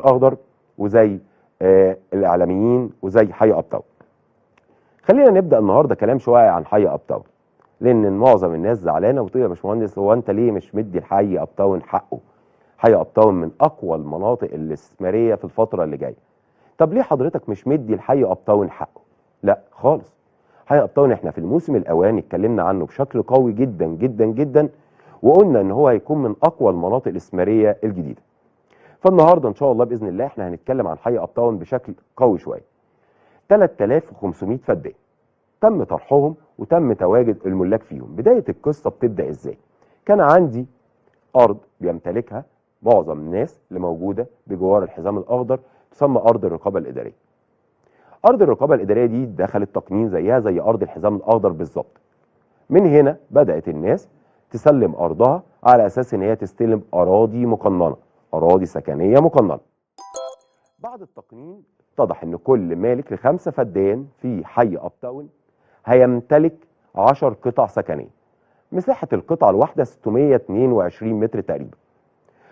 اخضر وزي الاعلاميين وزي حي اب تاون. خلينا نبدا النهارده كلام شويه عن حي اب تاون، لان معظم الناس زعلانه وتقول يا باشمهندس هو انت ليه مش مدي الحي اب تاون حقه؟ حي اب تاون من اقوى المناطق الاستثماريه في الفتره اللي جايه. طب ليه حضرتك مش مدي الحي اب تاون حقه؟ لا خالص. حي اب تاون احنا في الموسم الاولاني اتكلمنا عنه بشكل قوي جدا جدا جدا، وقلنا ان هو هيكون من اقوى المناطق الاستثماريه الجديده. فالنهارده ان شاء الله باذن الله احنا هنتكلم عن حي اب تاون بشكل قوي شويه. 3500 فدان تم طرحهم وتم تواجد الملاك فيهم. بدايه القصه بتبدا ازاي؟ كان عندي ارض بيمتلكها معظم الناس اللي موجوده بجوار الحزام الاخضر، تسمى ارض الرقابه الاداريه. ارض الرقابه الاداريه دي دخلت تقنين زيها زي ارض الحزام الاخضر بالظبط. من هنا بدات الناس تسلم ارضها على اساس ان هي تستلم اراضي مقننه، اراضي سكنيه مقننه. بعد التقنين اتضح ان كل مالك ل5 فدان في حي اب تاون هيمتلك 10 قطع سكنيه. مساحه القطعه الواحده 622 متر تقريبا.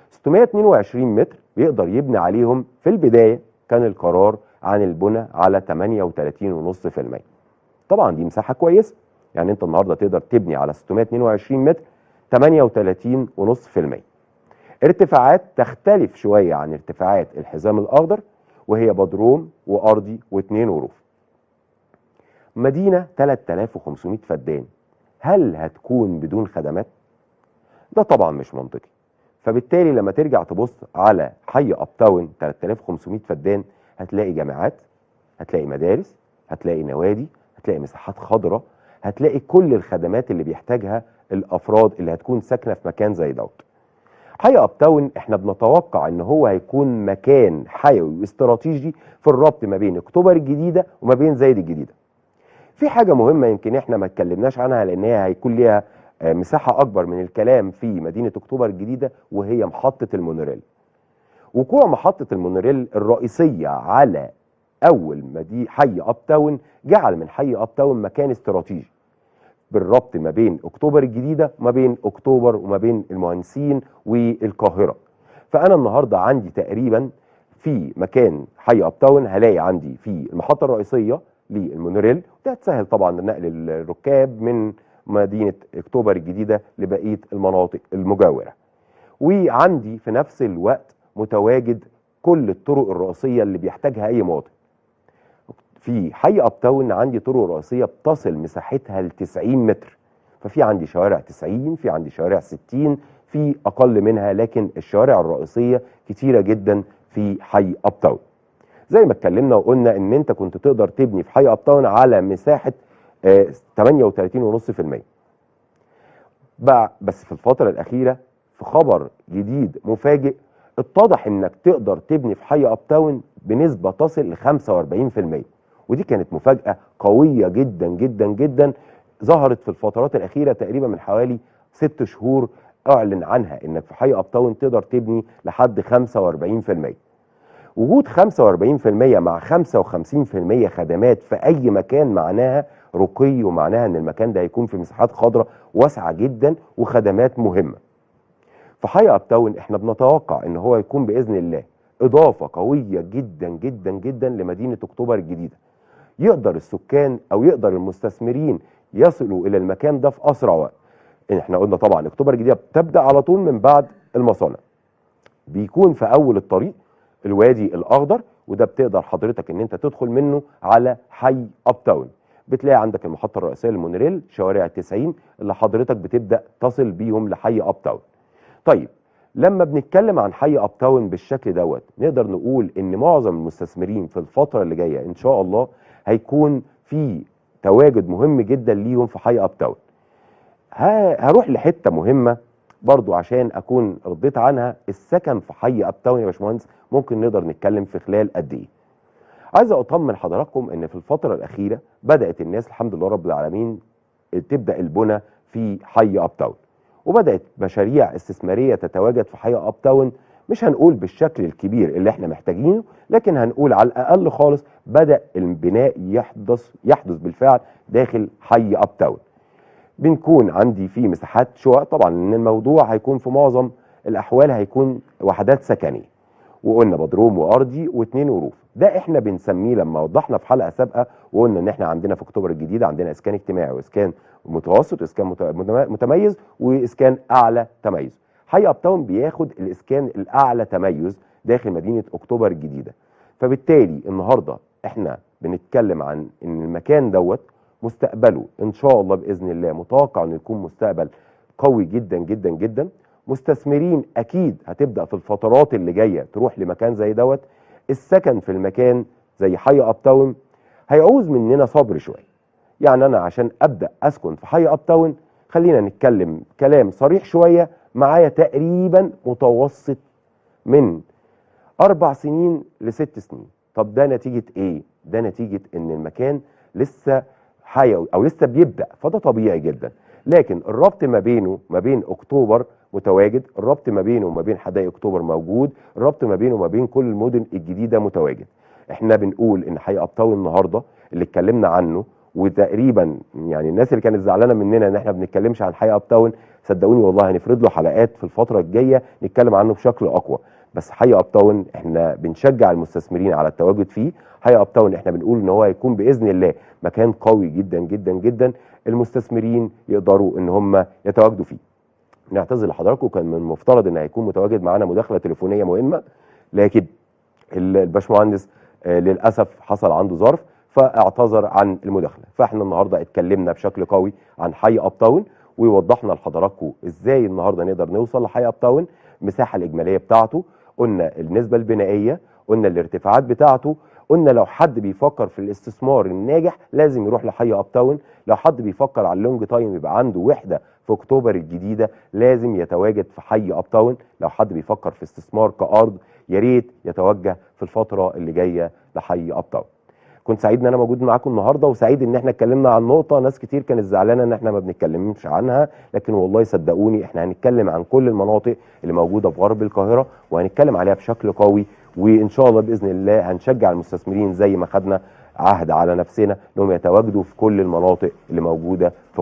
622 متر بيقدر يبني عليهم. في البدايه كان القرار عن البناء على 38.5%. طبعا دي مساحه كويسه، يعني انت النهارده تقدر تبني على 622 متر 38.5%. ارتفاعات تختلف شويه عن ارتفاعات الحزام الاخضر، وهي بدروم وارضي واثنين وروف. مدينه 3500 فدان، هل هتكون بدون خدمات؟ ده طبعا مش منطقي. فبالتالي لما ترجع تبص على حي اب تاون 3500 فدان، هتلاقي جامعات، هتلاقي مدارس، هتلاقي نوادي، هتلاقي مساحات خضراء، هتلاقي كل الخدمات اللي بيحتاجها الافراد اللي هتكون ساكنه في مكان زي دوت. حي اب تاون احنا بنتوقع ان هو هيكون مكان حيوي واستراتيجي في الربط ما بين اكتوبر الجديده وما بين زايد الجديده. في حاجه مهمه يمكن احنا ما اتكلمناش عنها، لان هي هيكون ليها مساحه اكبر من الكلام في مدينه اكتوبر الجديده، وهي محطه المونوريل. وقوع محطه المونوريل الرئيسيه على اول حي اب تاون جعل من حي اب تاون مكان استراتيجي بالربط ما بين اكتوبر الجديده وما بين اكتوبر وما بين المهندسين والقاهره. فانا النهارده عندي تقريبا في مكان حي اب تاون هلاقي عندي في المحطه الرئيسيه للمونوريل، ده هتسهل طبعا نقل الركاب من مدينه اكتوبر الجديده لبقيه المناطق المجاوره. وعندي في نفس الوقت متواجد كل الطرق الرئيسيه اللي بيحتاجها اي مواطن. في حي اب تاون عندي طرق رئيسيه بتصل مساحتها ل 90 متر، ففي عندي شوارع 90، في عندي شوارع 60، في اقل منها، لكن الشوارع الرئيسيه كتيره جدا في حي اب تاون. زي ما اتكلمنا وقلنا ان انت كنت تقدر تبني في حي اب تاون على مساحه 38.5%. بس في الفتره الاخيره في خبر جديد مفاجئ، اتضح انك تقدر تبني في حي اب تاون بنسبه تصل ل 45%. ودي كانت مفاجاه قويه جدا جدا جدا، ظهرت في الفترات الاخيره تقريبا من حوالي 6 شهور اعلن عنها انك في حي اب تاون تقدر تبني لحد 45%. وجود 45% مع 55% خدمات في اي مكان معناها رقي، ومعناها ان المكان ده هيكون في مساحات خضراء واسعه جدا وخدمات مهمه. في حي اب تاون احنا بنتوقع ان هو يكون باذن الله اضافه قويه جدا جدا جدا لمدينه اكتوبر الجديده. يقدر السكان او يقدر المستثمرين يصلوا الى المكان ده في اسرع وقت. احنا قلنا طبعا اكتوبر الجديده بتبدا على طول من بعد المصانع. بيكون في اول الطريق الوادي الاخضر، وده بتقدر حضرتك ان انت تدخل منه على حي اب تاون. بتلاقي عندك المحطه الرئيسيه للمونوريل، شوارع 90 اللي حضرتك بتبدا تصل بيهم لحي اب تاون. طيب لما بنتكلم عن حي اب تاون بالشكل دوت، نقدر نقول ان معظم المستثمرين في الفتره اللي جايه ان شاء الله هيكون في تواجد مهم جدا ليهم في حي اب تاون. هروح لحته مهمه برضو عشان اكون رديت عنها. السكن في حي اب تاون يا باشمهندس ممكن نقدر نتكلم في خلال قد ايه؟ عايز اطمن حضراتكم ان في الفتره الاخيره بدات الناس الحمد لله رب العالمين تبدا البنى في حي اب تاون، وبدات مشاريع استثماريه تتواجد في حي اب تاون. مش هنقول بالشكل الكبير اللي احنا محتاجينه، لكن هنقول على الاقل خالص بدا البناء يحدث بالفعل داخل حي اب تاون. بنكون عندي في مساحات شقق، طبعا ان الموضوع هيكون في معظم الاحوال هيكون وحدات سكنيه، وقلنا بدروم وارضي واثنين وروف. ده احنا بنسميه لما وضحنا في حلقه سابقه وقلنا ان احنا عندنا في اكتوبر الجديد عندنا اسكان اجتماعي واسكان متوسط واسكان متميز واسكان اعلى تميز. حي اب تاون بياخد الاسكان الاعلى تميز داخل مدينه اكتوبر الجديده. فبالتالي النهارده احنا بنتكلم عن ان المكان دوت مستقبله ان شاء الله باذن الله متوقع انه يكون مستقبل قوي جدا جدا جدا. مستثمرين اكيد هتبدا في الفترات اللي جايه تروح لمكان زي دوت. السكن في المكان زي حي اب تاون هيعوز مننا صبر شويه. يعني انا عشان ابدا اسكن في حي اب تاون خلينا نتكلم كلام صريح شويه، معايا تقريبا متوسط من 4 سنين ل6 سنين. طب ده نتيجه ايه؟ ده نتيجه ان المكان لسه حيوي او لسه بيبدا، فده طبيعي جدا. لكن الربط ما بينه ما بين اكتوبر متواجد، الربط ما بينه وما بين حدائق اكتوبر موجود، الربط ما بينه وما بين كل المدن الجديده متواجد. احنا بنقول ان حي اب تاون النهارده اللي اتكلمنا عنه، وتقريبا يعني الناس اللي كانت زعلانه مننا ان احنا ما بنتكلمش عن حي اب تاون، صدقوني والله هنفرد له حلقات في الفتره الجايه نتكلم عنه بشكل اقوى. بس حي اب تاون احنا بنشجع المستثمرين على التواجد فيه. حي اب تاون احنا بنقول ان هو هيكون باذن الله مكان قوي جدا جدا جدا، المستثمرين يقدروا ان هم يتواجدوا فيه. نعتذر لحضراتكم، كان من المفترض ان هيكون متواجد معانا مداخله تليفونيه مهمه، لكن الباشمهندس للاسف حصل عنده ظرف فاعتذر عن المداخله. فاحنا النهارده اتكلمنا بشكل قوي عن حي اب تاون ووضحنا لحضراتكم ازاي النهارده نقدر نوصل لحي اب تاون، المساحه الاجماليه بتاعته، قلنا النسبه البنائيه، قلنا الارتفاعات بتاعته، قلنا لو حد بيفكر في الاستثمار الناجح لازم يروح لحي اب تاون، لو حد بيفكر على اللونج تايم يبقى عنده وحده في اكتوبر الجديده لازم يتواجد في حي اب تاون، لو حد بيفكر في استثمار كارض يا ريت يتوجه في الفتره اللي جايه لحي اب تاون. كنت سعيد ان انا موجود معاكم النهارده، وسعيد ان احنا اتكلمنا عن نقطه ناس كتير كانت زعلانه ان احنا ما بنتكلمش عنها، لكن والله صدقوني احنا هنتكلم عن كل المناطق اللي موجوده في غرب القاهره وهنتكلم عليها بشكل قوي، وان شاء الله باذن الله هنشجع المستثمرين زي ما خدنا عهد على نفسنا انهم يتواجدوا في كل المناطق اللي موجوده في